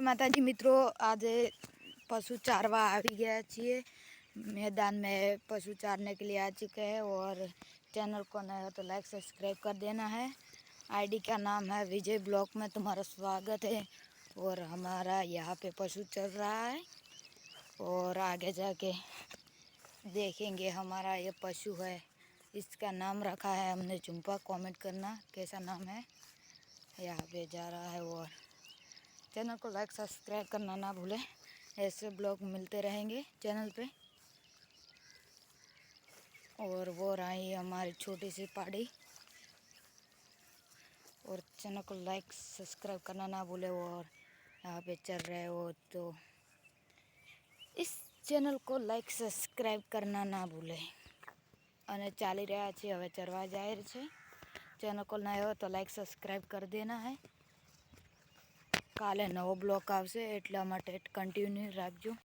माता जी मित्रों, आज पशु चारवा आ गया छिए मैदान में। पशु चारने के लिए आ चुके हैं। और चैनल को नया हो तो लाइक सब्सक्राइब कर देना है। आईडी का नाम है विजय ब्लॉग में तुम्हारा स्वागत है। और हमारा यहाँ पे पशु चल रहा है और आगे जाके देखेंगे। हमारा ये पशु है, इसका नाम रखा है हमने चुम्पा। कमेंट करना कैसा नाम है। यहाँ पे जा रहा है और चैनल को लाइक सब्सक्राइब करना ना भूलें। ऐसे ब्लॉग मिलते रहेंगे चैनल पे। और वो रही हमारी छोटी सी पहाड़ी। और चैनल को लाइक सब्सक्राइब करना ना भूलें। और यहाँ पे चल रहे हो तो इस चैनल को लाइक सब्सक्राइब करना ना भूलें। અને ચાલી રહ્યા છે, હવે ચરવા જાય છે। ચેનલ को નવો હોય તો લાઈક સબસ્ક્રાઈબ કરી દેના હે। કાલે નવો બ્લોગ આવશે એટલા માટે કન્ટિન્યુ રાખજો।